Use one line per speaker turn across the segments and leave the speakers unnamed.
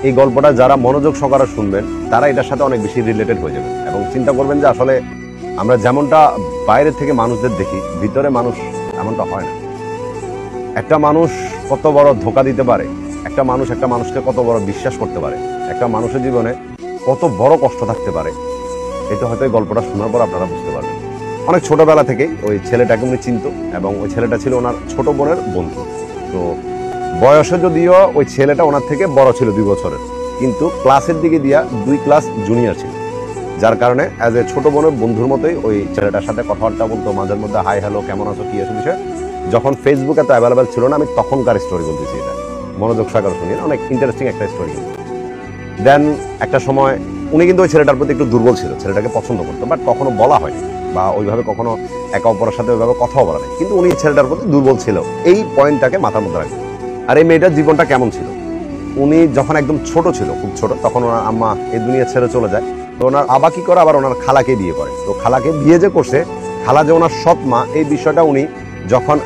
এই গল্পটা যারা মনোযোগ সহকারে শুনবেন তারা এটার সাথে অনেক বেশি রিলেটেড হয়ে যাবেন এবং চিন্তা করবেন যে আসলে আমরা যেমনটা বাইরে থেকে মানুষদের দেখি, ভিতরে মানুষ এমনটা হয় না। একটা মানুষ কত বড় ধোঁকা দিতে পারে, একটা মানুষ একটা মানুষকে কত বড় বিশ্বাস করতে পারে, একটা মানুষের জীবনে কত বড় কষ্ট থাকতে পারে, এটা হয়তো এই গল্পটা শোনার পর আপনারা বুঝতে পারবেন। অনেক ছোটবেলা থেকে ওই ছেলেটাকে উনি চিনত এবং ওই ছেলেটা ছিল ওনার ছোট বোনের বন্ধু। তো বয়সে যদিও ওই ছেলেটা ওনার থেকে বড় ছিল 2 বছরের, কিন্তু ক্লাসের দিকে দিয়া 2 ক্লাস জুনিয়র ছিল, যার কারণে অ্যাজ এ ছোট বোনের বন্ধুর মতোই ওই ছেলেটার সাথে কথাবার্তা বলতো, মাঝের মধ্যে হাই হ্যালো কেমন আছো কি আছে বিষয়। যখন ফেসবুক এত অ্যাভেলেবেল ছিল না, আমি তখনকার স্টোরি বলতেছি, এটা মনোযোগ সহকারে শুনিয়ে, অনেক ইন্টারেস্টিং একটা স্টোরি। দেন একটা সময় উনি কিন্তু ওই ছেলেটার প্রতি একটু দুর্বল ছিল, ছেলেটাকে পছন্দ করতো, বাট কখনো বলা হয়নি বা ওইভাবে কখনো একে অপরের সাথে ওইভাবে কথাও বলা নেই, কিন্তু উনি ছেলেটার প্রতি দুর্বল ছিল, এই পয়েন্টটাকে মাথার মধ্যে রাখবেন। আর এই মেয়েটার জীবনটা কেমন ছিল, উনি যখন একদম ছোট ছিল, খুব ছোট, তখন ওনার আম্মা এই দুনিয়া ছেড়ে চলে যায়। তো ওনার আবা কি করে, আবার ওনার খালাকে বিয়ে করে। তো খালাকে বিয়ে যে করছে, খালা যে ওনার সৎ মা, এই বিষয়টা উনি যখন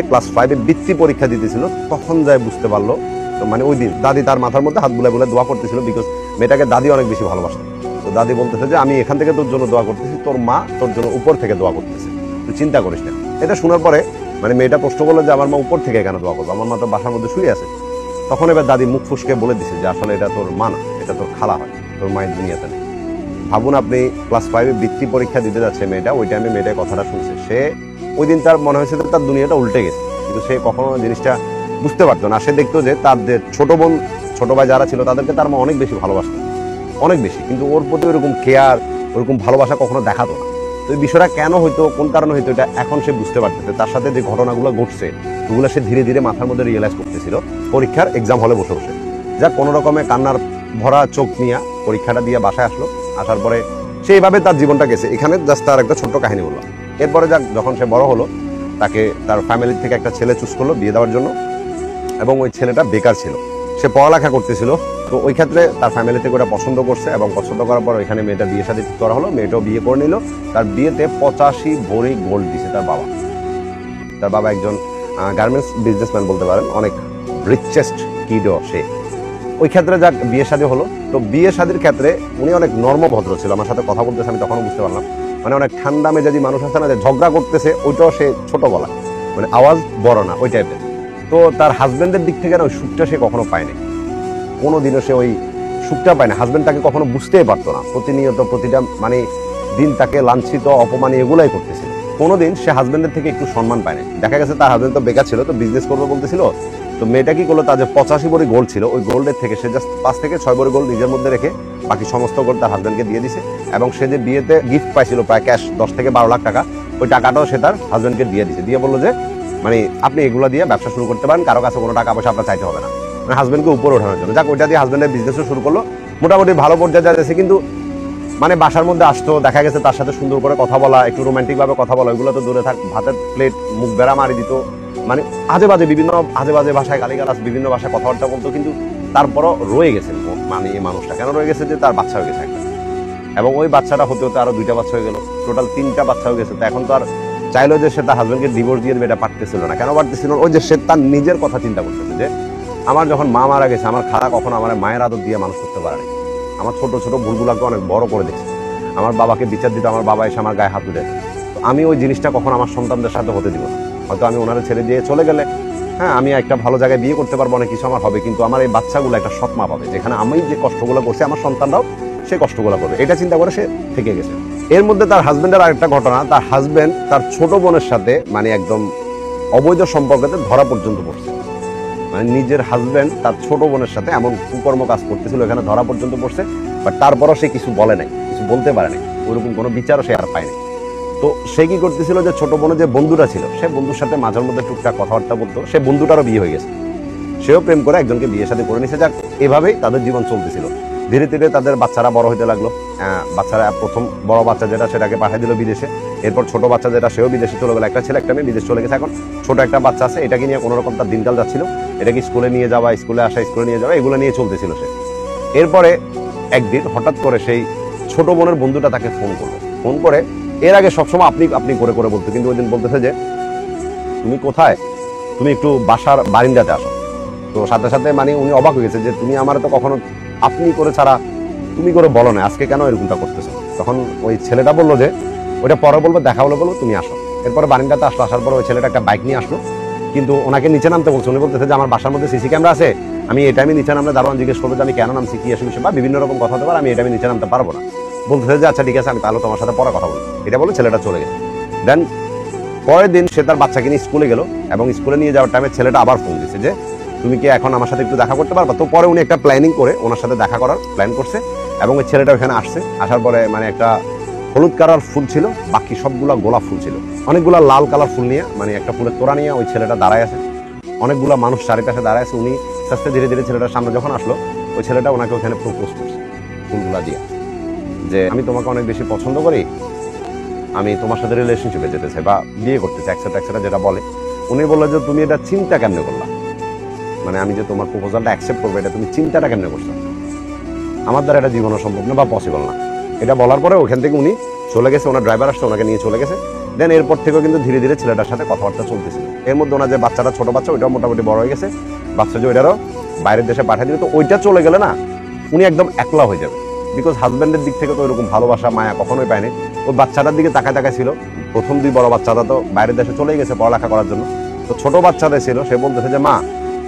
ক্লাস 5-এ বৃত্তি পরীক্ষা দিতেছিল তখন যায় বুঝতে পারলো। মানে ওই দিন দাদি তার মাথার মধ্যে হাত বুলে বুলে দোয়া করতেছিল, বিকজ মেয়েটাকে দাদি অনেক বেশি ভালোবাসত। তো দাদি বলতেছে যে আমি এখান থেকে তোর জন্য দোয়া করতেছি, তোর মা তোর জন্য উপর থেকে দোয়া করতেছে, তুই চিন্তা করিস না। এটা শোনার পরে মানে মেয়েটা প্রশ্ন করলো যে আমার মা উপর থেকে কেন দোয়া করবো, আমার মা তো বাসার মধ্যে শুয়ে আছে। তখন এবার দাদি মুখ ফুসকে বলে দিছে যে আসলে এটা তোর মা না, এটা তোর খালা হয়, তোর মায়ের দুনিয়াতে নেই। ভাবুন, আপনি ক্লাস 5-এ বৃত্তি পরীক্ষা দিতে যাচ্ছে মেয়েটা, ওই টাইমে মেয়েটা কথাটা শুনছে। সে ওই দিন তার মনে হয়েছে তার দুনিয়াটা উল্টে গেছে, কিন্তু সে কখনো জিনিসটা বুঝতে পারতো না। সে দেখতো যে তাদের ছোট বোন ছোট ভাই যারা ছিল তাদেরকে তার মা অনেক বেশি ভালোবাসত, অনেক বেশি, কিন্তু ওর প্রতি ওরকম কেয়ার, ওরকম ভালোবাসা কখনো দেখাতো না। তো এই বিষয়টা কেন হইতো, কোন কারণে হইতো, এটা এখন সে বুঝতে পারতেছে। তার সাথে যে ঘটনাগুলো ঘটছে ওগুলো সে ধীরে ধীরে মাথার মধ্যে রিয়েলাইজ করতেছিল পরীক্ষার এক্সাম হলে বসে বসে। যা কোনো রকমে কান্নার ভরা চোখ নিয়ে পরীক্ষাটা দিয়ে বাসায় আসলো। আসার পরে সেইভাবে তার জীবনটা গেছে। এখানে জাস্ট তার একটা ছোট্ট কাহিনী বললাম। এরপরে যখন সে বড় হলো, তাকে তার ফ্যামিলি থেকে একটা ছেলে চুজ করলো বিয়ে দেওয়ার জন্য, এবং ওই ছেলেটা বেকার ছিল, সে পড়ালেখা করতেছিল। তো ওই ক্ষেত্রে তার ফ্যামিলি থেকে ওটা পছন্দ করছে, এবং পছন্দ করার পর ওইখানে মেয়েটা বিয়ে শাদী ঠিক করা হলো। মেয়েটাও বিয়ে করে নিল। তার বিয়েতে 85 ভরি গোল্ড দিছে তার বাবা। তার বাবা একজন গার্মেন্টস বিজনেসম্যান বলতে পারেন, অনেক রিচেস্ট কিডও সে। ওই ক্ষেত্রে যাক বিয়ে শাদী হলো। তো বিয়ে শাদীর ক্ষেত্রে উনি অনেক নর্ম ভদ্র ছিল, আমার সাথে কথা বলতেছে, আমি তখনও বুঝতে পারলাম। মানে অনেক ঠান্ডা মেজাজি মানুষ আছে না, যে ঝগড়া করতেছে, ওইটাও সে ছোট গলা, মানে আওয়াজ বড় না, ওই টাইপের। তো তার হাজবেন্ডের দিক থেকে না ওই সুখটা সে কখনো পায়নি, কোনোদিনও সে ওই সুখটা পায় না। হাজবেন্ড তাকে কখনো বুঝতেই পারতো না, প্রতিনিয়ত প্রতিটা মানে দিন তাকে লাঞ্ছিত অপমান এগুলাই করতেছিল। কোনোদিন সে হাজবেন্ডের থেকে একটু সম্মান পায় না। দেখা গেছে তার হাজবেন্ড তো বেকার ছিল, তো বিজনেস করবে বলতেছিল। তো মেয়েটা কি করলো, তার যে 85 ভরি গোল্ড ছিল, ওই গোল্ডের থেকে সে জাস্ট 5 থেকে 6 ভরি গোল্ড নিজের মধ্যে রেখে বাকি সমস্ত গোল্ড তার হাজবেন্ডকে দিয়ে দিছে। এবং সে যে বিয়েতে গিফট পাইছিল প্রায় ক্যাশ 10 থেকে 12 লাখ টাকা, ওই টাকাটাও সে তার হাজবেন্ডকে দিয়ে দিছে। দিয়ে বললো যে মানে আপনি এগুলো দিয়ে ব্যবসা শুরু করতে পারেন, কারো কাছে কোনো টাকা পয়সা আপনার চাইতে হবে না, মানে হাজবেন্ডকে উপরে ওঠানোর জন্য। যাক, ওইটা দিয়ে হাজবেন্ডের বিজনেসও শুরু করলো, মোটামুটি ভালো পর্যায়ে যাচ্ছে। কিন্তু মানে বাসার মধ্যে আসতো, দেখা গেছে তার সাথে সুন্দর করে কথা বলা, একটু রোমান্টিক ভাবে কথা বলা, ওইগুলো তো দূরে থাক, ভাতের প্লেট মুখ বেড়া মারি দিত, মানে আজে বাজে বিভিন্ন আজে বাজে ভাষায় গালিগালাজ, বিভিন্ন ভাষায় কথাবার্তা বলতো। কিন্তু তারপরও রয়ে গেছে, মানে এই মানুষটা কেন রয়ে গেছে, যে তার বাচ্চা হয়ে গেছে একটা, এবং ওই বাচ্চাটা হতে হতে আরো 2টা বাচ্চা হয়ে গেল, টোটাল 3টা বাচ্চা হয়ে গেছে। তো এখন তো আর চাইলো যে সে তার হাজবেন্ডকে ডিভোর্স দিয়ে দেবে, এটা পারতেছিল না। কেন পারতেছিল? ওই যে সে তার নিজের কথা চিন্তা করতেছে, যে আমার যখন মা মারা গেছে, আমার খালা কখনো আমার মায়ের আদর দিয়ে মানুষ করতে পারে না, আমার ছোট ছোট ভুলগুলোকে অনেক বড় করে দেখছে, আমার বাবাকে বিচার দিতে আমার বাবা এসে আমার গায়ে হাত তুলে। তো আমি ওই জিনিসটা কখন আমার সন্তানদের সাথে হতে দিব না। হয়তো আমি ওনারা ছেড়ে দিয়ে চলে গেলে, হ্যাঁ, আমি একটা ভালো জায়গায় বিয়ে করতে পারবো, অনেক কিছু আমার হবে, কিন্তু আমার এই বাচ্চাগুলো একটা সৎমা পাবে, যেখানে আমি যে কষ্টগুলো করছি আমার সন্তানরাও সে কষ্টগুলো করবে, এটা চিন্তা করে সে থেকে গেছে। এর মধ্যে তার হাজবেন্ডের আরেকটা ঘটনা, তার হাজবেন্ড তার ছোট বোনের সাথে মানে একদম অবৈধ সম্পর্কতে ধরা পর্যন্ত পড়ছে। মানে নিজের হাজবেন্ড তার ছোট বোনের সাথে এমন কুকর্ম কাজ করতেছিল, এখানে ধরা পর্যন্ত পড়ছে। বাট তারপরও সে কিছু বলে নাই, কিছু বলতে পারে নাই, ওইরকম কোনো বিচারও সে আর পায়নি। তো সে কি করতেছিল, যে ছোট বোনের যে বন্ধুটা ছিল, সে বন্ধুর সাথে মাঝের মধ্যে টুকটাক কথাবার্তা বলতো। সে বন্ধুটারও বিয়ে হয়ে গেছে, সেও প্রেম করে একজনকে বিয়ের সাথে করে নিছে। যাক, এভাবেই তাদের জীবন চলতেছিল। ধীরে ধীরে তাদের বাচ্চারা বড় হতে লাগলো। বাচ্চারা প্রথম বড় বাচ্চা যেটা, সেটাকে পাঠিয়ে দিল বিদেশে। এরপর ছোট বাচ্চা যেটা, সেও বিদেশে চলে গেল। একটা ছেলে একটা মেয়ে বিদেশ চলে গেছে। এখন ছোট একটা বাচ্চা আছে, এটাকে নিয়ে কোনো রকম তার দিনকাল যাচ্ছিল। এটাকে স্কুলে নিয়ে যাওয়া, স্কুলে আসা, স্কুলে নিয়ে যাওয়া, এগুলো নিয়ে চলতেছিল সে। এরপরে একদিন হঠাৎ করে সেই ছোট বোনের বন্ধুটা তাকে ফোন করলো। ফোন করে, এর আগে সবসময় আপনি আপনি করে করে বলতো, কিন্তু ওই দিন বলতেছে যে তুমি কোথায়, তুমি একটু বাসার বারিন্দাতে আসো। তো সাথে সাথে মানে উনি অবাক হয়ে গেছে যে তুমি আমার তো কখনো আপনি করে ছাড়া তুমি করে বলো না, আজকে কেন এরকমটা করতেছো। তখন ওই ছেলেটা বললো যে ওইটা পরে বলবো, দেখা হলে বলবো, তুমি আসো। এরপরে বারিন্দাতে আসলো, আসার পর ওই ছেলেটা একটা বাইক নিয়ে আসলো, কিন্তু ওনাকে নিচে নামতে বলছে। উনি বলতেছে যে আমার বাসার মধ্যে সিসি ক্যামেরা আছে, আমি এই টাইমে নিচে নামলে দারোয়ান জিজ্ঞেস করবো যে আমি কেন নামছি, কি আসে বিষয় বা বিভিন্ন রকম কথা হতে পারে, আমি এই টাইমে নিচে নামতে পারবো না। বলতেছে যে আচ্ছা ঠিক আছে, আমি তাহলে তোমার সাথে পরে কথা বলবো। এটা বলে ছেলেটা চলে গেছে। দেন পরের দিন সে তার বাচ্চাকে নিয়ে স্কুলে গেল, এবং স্কুলে নিয়ে যাওয়ার টাইমে ছেলেটা আবার ফোন দিচ্ছে যে তুমি কি এখন আমার সাথে একটু দেখা করতে পারবা। তো পরে উনি একটা প্ল্যানিং করে ওনার সাথে দেখা করার প্ল্যান করছে, এবং ওই ছেলেটা ওখানে আসছে। আসার পরে মানে একটা হলুদ কালার ফুল ছিল, বাকি সবগুলা গোলাপ ফুল ছিল। অনেকগুলা লাল কালার ফুল নিয়ে, মানে একটা ফুলের তোড়া নিয়ে ওই ছেলেটা দাঁড়ায় আছে। অনেকগুলা মানুষ চারিপাশে দাঁড়ায় আছে। উনি আস্তে ধীরে ধীরে ছেলেটার সামনে যখন আসলো, ওই ছেলেটা ওনাকে ওখানে প্রপোজ করছে ফুলগুলা দিয়ে, যে আমি তোমাকে অনেক বেশি পছন্দ করি, আমি তোমার সাথে রিলেশনশিপে যেতে চাই বা বিয়ে করতে চাই, একসাথে যেটা বলে। উনি বললো যে তুমি এটা চিন্তা কেমনে করলা, মানে আমি যে তোমার প্রপোজালটা অ্যাকসেপ্ট করবো, এটা তুমি চিন্তাটা কেমনে করছো, আমার দ্বারা এটা জীবনও সম্ভব না বা পসিবল না। এটা বলার পরে ওখান থেকে উনি চলে গেছে, ওনার ড্রাইভার আসছে, ওনাকে নিয়ে চলে গেছে। দেন এরপর থেকেও কিন্তু ধীরে ধীরে ছেলেটার সাথে কথাবার্তা চলতেছিল। এর মধ্যে ওনার যে বাচ্চাটা, ছোট বাচ্চা, ওইটাও মোটামুটি বড় হয়ে গেছে। বাচ্চা যে ওইটারও বাইরের দেশে পাঠিয়ে দিল। তো ওইটা চলে গেলে না উনি একদম একলা হয়ে যাবে, বিকজ হাজব্যান্ডের দিক থেকে তো ওইরকম ভালোবাসা মায়া কখনোই পায়নি। ওই বাচ্চাটার দিকে তাকায় ছিল। প্রথম দুই বড় বাচ্চাটা তো বাইরের দেশে চলেই গেছে পড়ালেখা করার জন্য। তো ছোট বাচ্চাটা ছিল, সে বলতেছে যে মা,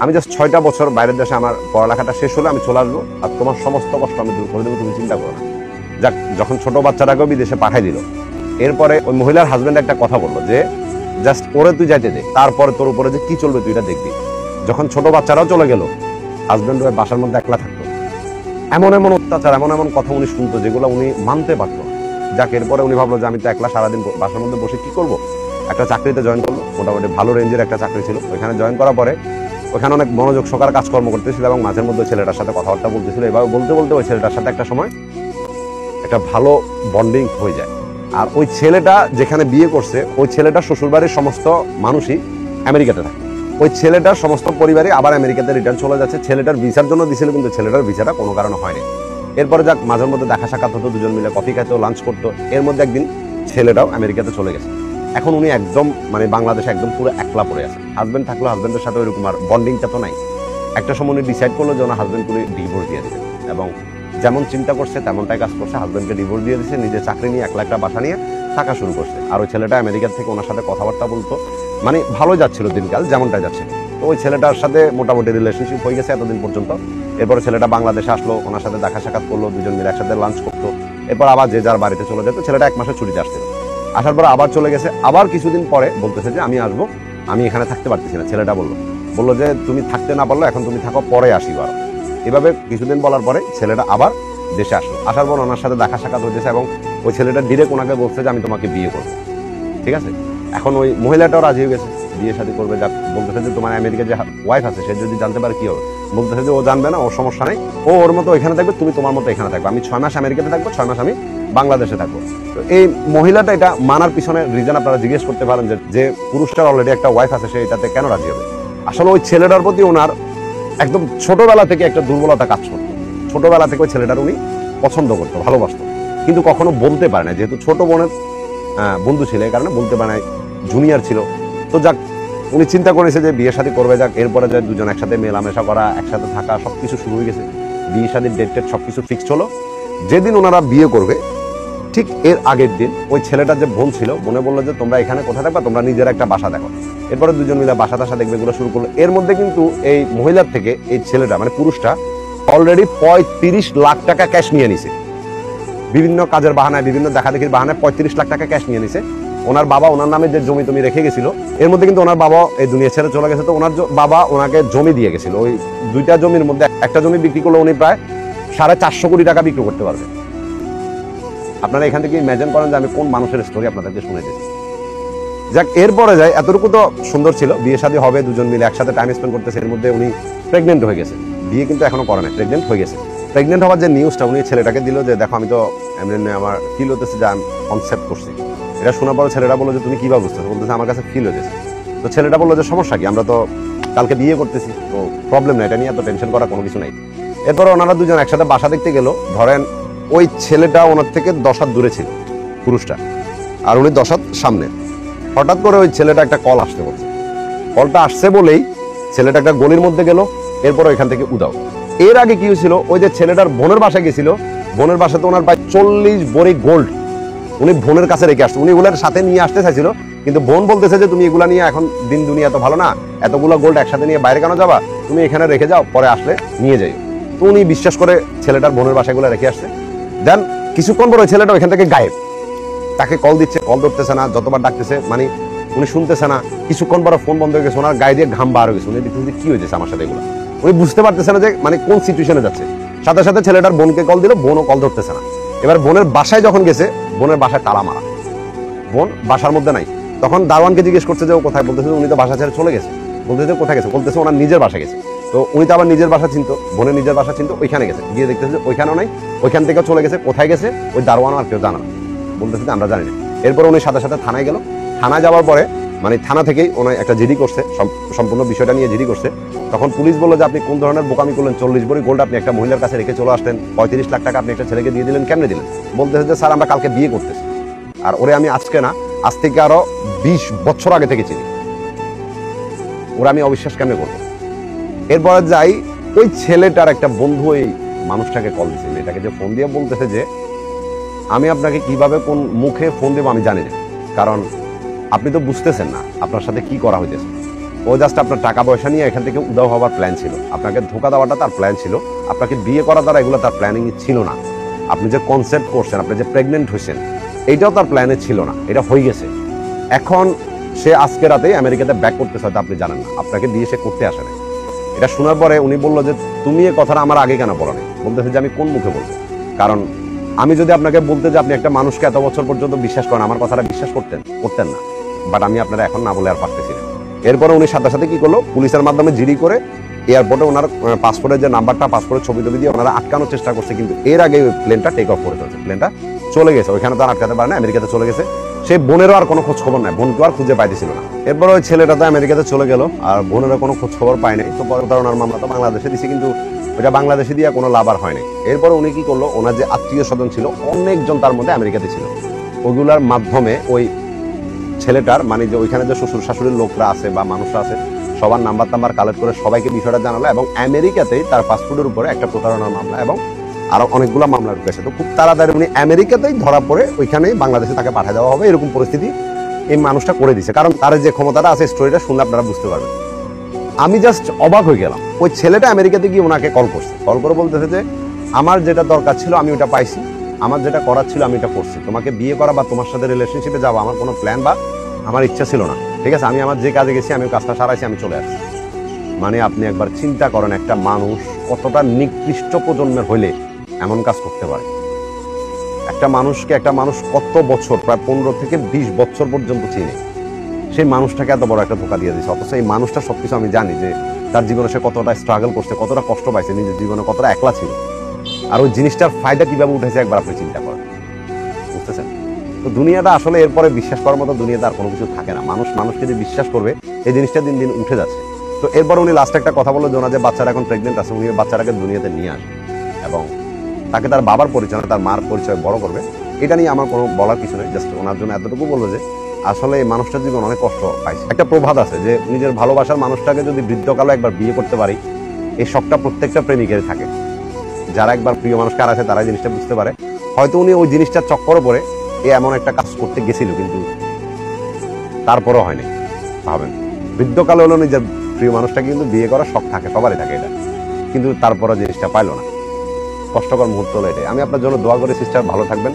আমি জাস্ট 6টা বছর বাইরের দেশে, আমার পড়ালেখাটা শেষ হলে আমি চলে আসবো, আর তোমার সমস্ত কষ্ট আমি দূর করে দেবো, তুমি চিন্তা করো না। যাক, যখন ছোট বাচ্চাটাকেও বিদেশে পাঠাই দিল, এরপরে ওই মহিলার হাজবেন্ড একটা কথা বললো যে জাস্ট ওরে তুই যাইতে দে, তারপরে তোর উপরে যে কি চলবে তুই এটা দেখবি। যখন ছোট বাচ্চারাও চলে গেল, হাজবেন্ড ওই বাসার মধ্যে একলা থাকতো। এমন এমন অত্যাচার, এমন এমন কথা উনি শুনতো যেগুলো উনি মানতে পারতো না। যাক, এরপরে উনি ভাবলো যে আমি তো একলা সারাদিন বাসার মধ্যে বসে কি করবো। একটা চাকরিতে জয়েন করলো, মোটামুটি ভালো রেঞ্জের একটা চাকরি ছিল। ওইখানে জয়েন করার পরে ওখানে অনেক মনোযোগ সহকারে কাজকর্ম করতেছিল, এবং মাঝের মধ্যে ছেলেটার সাথে কথাবার্তা বলতেছিল। এবার বলতে বলতে ওই ছেলেটার সাথে একটা সময় একটা ভালো বন্ডিং হয়ে যায়। আর ওই ছেলেটা যেখানে বিয়ে করছে, ওই ছেলেটার শ্বশুরবাড়ির সমস্ত মানুষই আমেরিকাতে থাকে। ওই ছেলেটার সমস্ত পরিবারই আবার আমেরিকাতে রিটার্ন চলে যাচ্ছে। ছেলেটার ভিসার জন্য দিছিল, কিন্তু ছেলেটার ভিসাটা কোনো কারণে হয়নি। এরপরে যাক, মাঝের মধ্যে দেখা সাক্ষাৎ হতো, দুজন মিলে কফি খাইতো, লাঞ্চ করতো। এর মধ্যে একদিন ছেলেটাও আমেরিকাতে চলে গেছে। এখন উনি একদম মানে বাংলাদেশে একদম পুরো একলা পড়ে আছে। হাজবেন্ড থাকলেও হাজবেন্ডের সাথে ওইরকম আর বন্ডিংটা তো নাই। একটা সময় উনি ডিসাইড করলো যে ওনার হাজবেন্ডকে ডিভোর্স দিয়ে দেবে, এবং যেমন চিন্তা করছে তেমনটাই কাজ করছে। হাজবেন্ডকে ডিভোর্স দিয়ে দিচ্ছে, নিজের চাকরি নিয়ে একলা একটা বাসা নিয়ে থাকা শুরু করছে। আর ওই ছেলেটা আমেরিকা থেকে ওনার সাথে কথাবার্তা বলতো, মানে ভালো যাচ্ছিল দিনকাল, যেমনটাই যাচ্ছে। তো ওই ছেলেটার সাথে মোটামুটি রিলেশনশিপ হয়ে গেছে এতদিন পর্যন্ত। এরপরে ছেলেটা বাংলাদেশে আসলো, ওনার সাথে দেখা সাক্ষাৎ করলো, দুজন মিলে একসাথে লাঞ্চ করতো। এরপর আবার যে যার বাড়িতে চলে যেত। ছেলেটা 1 মাসের ছুটিতে আসছিল, আসার পর আবার চলে গেছে। আবার কিছুদিন পরে বলতেছে যে আমি আসবো, আমি এখানে থাকতে পারতেছি না। ছেলেটা বললো যে তুমি থাকতে না পারলো, এখন তুমি থাকো, পরে আসি বার। এভাবে কিছুদিন বলার পরে ছেলেটা আবার দেশে আসলো। আসার পর ওনার সাথে দেখা সাক্ষাৎ হয়েছে, এবং ওই ছেলেটা ডিরেক্ট ওনাকে বলছে যে আমি তোমাকে বিয়ে করবো। ঠিক আছে, এখন ওই মহিলাটাও রাজি হয়ে গেছে, বিয়ে শাদী করবে। যাক, বলতেছে যে তোমার আমেরিকা যে ওয়াইফ আছে সে যদি জানতে পারে কি হবে। বলতেছে যে ও জানবে না, ওর সমস্যা নেই, ও ওর মতো এখানে থাকবে, তুমি তোমার মতো এখানে থাকবে। আমি 6 মাস আমেরিকাতে থাকবো, 6 মাস আমি বাংলাদেশে থাকবো। তো এই মহিলাটা এটা মানার পিছনে রিজন আপনারা জিজ্ঞেস করতে পারেন যে পুরুষটার অলরেডি একটা ওয়াইফ আছে, সে এটাতে কেন রাজি হবে। আসলে ওই ছেলেটার প্রতি ওনার একদম ছোটবেলা থেকে একটা দুর্বলতা কাজ করতো। ছোটবেলা থেকে ওই ছেলেটার উনি পছন্দ করতো, ভালোবাসতো, কিন্তু কখনো বলতে পারে না, যেহেতু ছোট বোনের বন্ধু ছিল, এই কারণে বলতে পারে না, জুনিয়র ছিল। তো যাক, উনি চিন্তা করেছে যে বিয়ে শাদী করবে। যাক, এরপরে যে দুজন একসাথে মেলামেশা করা, একসাথে থাকা, সবকিছু শুরু হয়ে গেছে। বিয়ে শাদীর ডেট টেট সবকিছু ফিক্সড হলো। যেদিন ওনারা বিয়ে করবে ঠিক এর আগের দিন ওই ছেলেটার যে বোন ছিল, বোনে বললো যে তোমরা এখানে কোথায় থাকবা, তোমরা নিজের একটা বাসা দেখো। এরপরে দুজন মিলে বাসা টাসা দেখবে, এগুলো শুরু করলো। এর মধ্যে কিন্তু এই মহিলার থেকে এই ছেলেটা মানে পুরুষটা অলরেডি 35 লাখ টাকা ক্যাশ নিয়ে নিছে। বিভিন্ন কাজের বাহানায়, বিভিন্ন দেখাদেখির বাহানায় 35 লাখ টাকা ক্যাশ নিয়ে নিছে। ওনার বাবা ওনার নামে যে জমি টমি রেখে গেছিল, এর মধ্যে কিন্তু ওনার বাবা এই দুনিয়া ছেড়ে চলে গেছে। তো ওনার বাবা ওনাকে জমি দিয়ে গেছিল। ওই 2টা জমির মধ্যে একটা জমি বিক্রি করলে উনি প্রায় 450 কোটি টাকা বিক্রি করতে পারবে। আপনারা এখান থেকে ইমাজিন করেন যে আমি কোন মানুষের স্টোরি আপনাদেরকে শুনে দিচ্ছি। যাক, এরপরে যায়, এতটুকু তো সুন্দর ছিল, বিয়ে শাদী হবে, দুজন মিলে একসাথে টাইম স্পেন্ড করতেছে। এর মধ্যে উনি প্রেগনেন্ট হয়ে গেছে, বিয়ে কিন্তু এখনো করে না, প্রেগনেন্ট হয়ে গেছে। প্রেগনেন্ট হওয়ার যে নিউজটা উনি ছেলেটাকে দিল যে দেখো আমি তো এমনি আমার ফিল হতেছে যে আমি কনসেপ্ট করছি। এটা শোনার পর ছেলেটা বললো যে তুমি কিভাবে বুঝতেছো। বলতেছে আমার কাছে ফিল হয়েছে। তো ছেলেটা বললো যে সমস্যা কি, আমরা তো কালকে বিয়ে করতেছি, তো প্রবলেম নাই, এটা নিয়ে এত টেনশন করার কোনো কিছু নাই। এরপর ওনারা দুজন একসাথে বাসা দেখতে গেল। ধরেন ওই ছেলেটা ওনার থেকে 10 হাত দূরে ছিল পুরুষটা, আর উনি 10 হাত সামনে। হঠাৎ করে ওই ছেলেটা একটা কল আসতে বলছে। কলটা আসছে বলেই ছেলেটা একটা গলির মধ্যে গেল, এরপর ওইখান থেকে উদাও। এর আগে কি হয়েছিল, ওই যে ছেলেটার বোনের বাসায় গেছিল, বোনের বাসাতে ওনার প্রায় 40 ভরি গোল্ড উনি বোনের কাছে রেখে আসছে। উনি এগুলোর সাথে নিয়ে আসতে চাইছিল, কিন্তু বোন বলতেছে যে তুমি এগুলা নিয়ে এখন দিন দুনিয়া তো ভালো না, এতগুলো গোল্ড একসাথে নিয়ে বাইরে কেন যাবা, তুমি এখানে রেখে যাও, পরে আসলে নিয়ে যাই। তো উনি বিশ্বাস করে ছেলেটার বোনের বাসায় গুলো রেখে আসছে। দেন কিছুক্ষণ পরে ছেলেটা ওইখান থেকে গায়েব। তাকে কল দিচ্ছে, কল ধরতেছে না, যতবার ডাকতেছে মানে উনি শুনতেছে না। কিছুক্ষণ পরে ফোন বন্ধ হয়ে গেছে, ওনার গায়ে দিয়ে ঘাম বার হয়ে গেছে। উনি দেখতেছে কি হয়েছে আমার সাথে, এগুলো উনি বুঝতে পারতেছে না যে মানে কোন সিচুয়েশনে যাচ্ছে। সাথে সাথে ছেলেটার বোনকে কল দিল, বোনও কল ধরতেছে না। এবার বোনের বাসায় যখন গেছে, বোনের বাসায় তালা মারা, বোন বাসার মধ্যে নাই। তখন দারোয়ানকে জিজ্ঞেস করছে যে ও কোথায়, বলতেছে উনি তো বাসা ছেড়ে চলে গেছে। বলতেছে কোথায় গেছে, বলতেছে ওনার নিজের বাসা গেছে। তো উনি তো আবার নিজের বাসা চিনত, বোনের নিজের বাসা চিনত, ওইখানে গেছে। গিয়ে দেখতেছে ওইখানেও নাই, ওইখান থেকে চলে গেছে। কোথায় গেছে ওই দারোয়ানও আর কেউ জানা না, বলতেছে যে আমরা জানি না। এরপর উনি সাথে সাথে থানায় গেল। থানায় যাওয়ার পরে মানে থানা থেকেই ওনার একটা জিডি করছে, সম্পূর্ণ বিষয়টা নিয়ে জিডি করছে। তখন পুলিশ বললো যে আপনি কোন ধরনের বোকামি করলেন, 40 ভরি গোল্ড আপনি একটা মহিলার কাছে রেখে চলে আসলেন, 35 লাখ টাকা আপনি একটা ছেলেকে দিয়ে দিলেন, কেমনে দিলেন? বলতেছে যে স্যার আমরা কালকে বিয়ে করতেছি, আর ওরে আমি আজকে না, আজ থেকে আরো 20 বছর আগে থেকে চিনি, ওরা আমি অবিশ্বাস কেমনে করবো? এরপরে যাই, ওই ছেলেটার একটা বন্ধু ওই মানুষটাকে কল দিচ্ছে, মেয়েটাকে যে ফোন দিয়ে বলতেছে যে আমি আপনাকে কিভাবে কোন মুখে ফোন দেবো আমি জানি না, কারণ আপনি তো বুঝতেছেন না আপনার সাথে কি করা হইতেছে। ও জাস্ট আপনার টাকা পয়সা নিয়ে এখান থেকে উদাও হওয়ার প্ল্যান ছিল, আপনাকে ধোকা দেওয়াটা তার প্ল্যান ছিল, আপনাকে বিয়ে করা দ্বারা এগুলো তার প্ল্যানিং ছিল না। আপনি যে কনসেপ্ট করছেন, আপনি যে প্রেগনেন্ট হয়েছেন, এইটাও তার প্ল্যানে ছিল না, এটা হয়ে গেছে। এখন সে আজকে রাতে আমেরিকাতে ব্যাক করতেছে, হয়তো আপনি জানেন না, আপনাকে বিয়ে সে করতে আসে না। এটা শোনার পরে উনি বললো যে তুমি এই কথাটা আমার আগে কেন বলো না? বলতেছে যে আমি কোন মুখে বলবো, কারণ আমি যদি আপনাকে বলতে যে আপনি একটা মানুষকে এত বছর পর্যন্ত বিশ্বাস করেন, আমার কথাটা বিশ্বাস করতেন না, বাট আমি আপনারা এখন না বলে আর পারতেছি না। এরপরে উনি সাথে সাথে কি করলো, পুলিশের মাধ্যমে জিডি করে এয়ারপোর্টে ওনার পাসপোর্টের যে নাম্বারটা, পাসপোর্টের ছবি টবি দিয়ে ওনারা আটকানোর চেষ্টা করছে, কিন্তু এর আগে ওই প্লেনটা টেক অফ করে ফেলছে, প্লেনটা চলে গেছে, ওইখানে তো আর আটকাতে পারে না, আমেরিকাতে চলে গেছে। সেই বোনেরও আর কোনো খোঁজ খবর নাই, বোনকে আর খুঁজে পাইতেছিল না। এরপর ওই ছেলেটা তো আমেরিকাতে চলে গেল, আর বোনেরও কোনো খোঁজ খবর পায় নাই। তো প্রতারণার মামলা তো বাংলাদেশে দিছে, কিন্তু ওইটা বাংলাদেশে দিয়ে কোনো লাভ আর হয়নি। এরপর উনি কি করলো, ওনার যে আত্মীয় স্বজন ছিল অনেকজন তার মধ্যে আমেরিকাতে ছিল, ওইগুলার মাধ্যমে ওই ছেলেটার মানে যে ওইখানে যে শ্বশুর শাশুড়ির লোকরা আছে বা মানুষরা আছে, সবার নাম্বার টাম্বার কালেক্ট করে সবাইকে বিষয়টা জানালো, এবং আমেরিকাতেই তার পাসপোর্টের উপরে একটা প্রতারণার মামলা এবং আরো অনেকগুলো মামলা ঢুকেছে। তো খুব তাড়াতাড়ি উনি আমেরিকাতেই ধরা পড়ে ওইখানেই বাংলাদেশে তাকে পাঠিয়ে দেওয়া হবে, এরকম পরিস্থিতি এই মানুষটা করে দিছে। কারণ তার যে ক্ষমতাটা আছে, স্টোরিটা শুনলে আপনারা বুঝতে পারবেন। আমি জাস্ট অবাক হয়ে গেলাম। ওই ছেলেটা আমেরিকাতে গিয়ে ওনাকে কল করছে, কল করে বলতেছে যে আমার যেটা দরকার ছিল আমি ওটা পাইছি, আমার যেটা করার ছিল আমি এটা করছি, তোমাকে বিয়ে করা বা তোমার সাথে রিলেশনশিপে যাবো আমার কোনো প্ল্যান বা আমার ইচ্ছা ছিল না, ঠিক আছে? আমি আমার যে কাজে গেছি আমি কাজটা সারাইছি, আমি চলে আসছি। মানে আপনি একবার চিন্তা করেন, একটা মানুষ কতটা নিকৃষ্ট প্রজন্মের হইলে এমন কাজ করতে পারে। একটা মানুষকে একটা মানুষ কত বছর, প্রায় 15 থেকে 20 বছর পর্যন্ত চিনে, সেই মানুষটাকে এত বড় একটা ধোকা দিয়ে দিচ্ছে। অথচ এই মানুষটা সবকিছু আমি জানি যে তার জীবনে সে কতটা স্ট্রাগল করছে, কতটা কষ্ট পাইছে, নিজের জীবনে কতটা একলা ছিল, আর ওই জিনিসটার ফায়দা কিভাবে উঠেছে একবার আপনি চিন্তা করেন, বুঝতেছেন? তো দুনিয়াটা আসলে এরপরে বিশ্বাস করার মতো দুনিয়াতে আর কোনো কিছু থাকে না। মানুষ মানুষকে যে বিশ্বাস করবে, এই জিনিসটা দিন দিন উঠে যাচ্ছে। তো এরপর উনি লাস্টে একটা কথা বললো যে ওনার যে বাচ্চারা এখন প্রেগনেন্ট আছে, উনি বাচ্চাটাকে দুনিয়াতে নিয়ে আসবে এবং তাকে তার বাবার পরিচয়, তার মার পরিচয় বড় করবে। এটা নিয়ে আমার কোনো বলার কিছু নেই, জাস্ট ওনার জন্য এতটুকু বলবো যে আসলে এই মানুষটার জীবন অনেক কষ্ট পাইছে। একটা প্রবাদ আছে যে নিজের ভালোবাসার মানুষটাকে যদি বৃদ্ধকালে একবার বিয়ে করতে পারি, এই শখটা প্রত্যেকটা প্রেমিকের থাকে। যারা একবার প্রিয় মানুষ কার আছে তারা জিনিসটা বুঝতে পারে। হয়তো উনি ওই জিনিসটার চক্করে পড়ে এমন একটা কাজ করতে গেছিল, কিন্তু তারপরও হয়নি। ভাবেন, বৃদ্ধকালে হলো নিজের প্রিয় মানুষটাকে কিন্তু বিয়ে করার শখ থাকে, সবারই থাকে এটা, কিন্তু তারপরও জিনিসটা পাইলো না। কষ্টকর মুহূর্ত হলো এটাই। আমি আপনার জন্য দোয়া করি সিস্টার, ভালো থাকবেন।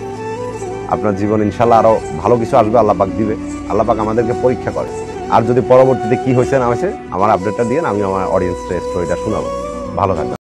আপনার জীবন ইনশাল্লাহ আরো ভালো কিছু আসবে, আল্লাহ পাক দিবে। আল্লাহ পাক আমাদেরকে পরীক্ষা করে, আর যদি পরবর্তীতে কি হয়েছে না হয়েছে আমার আপডেটটা দিয়ে আমি আমার অডিয়েন্সকে স্টোরিটা শোনাবো। ভালো থাকবেন।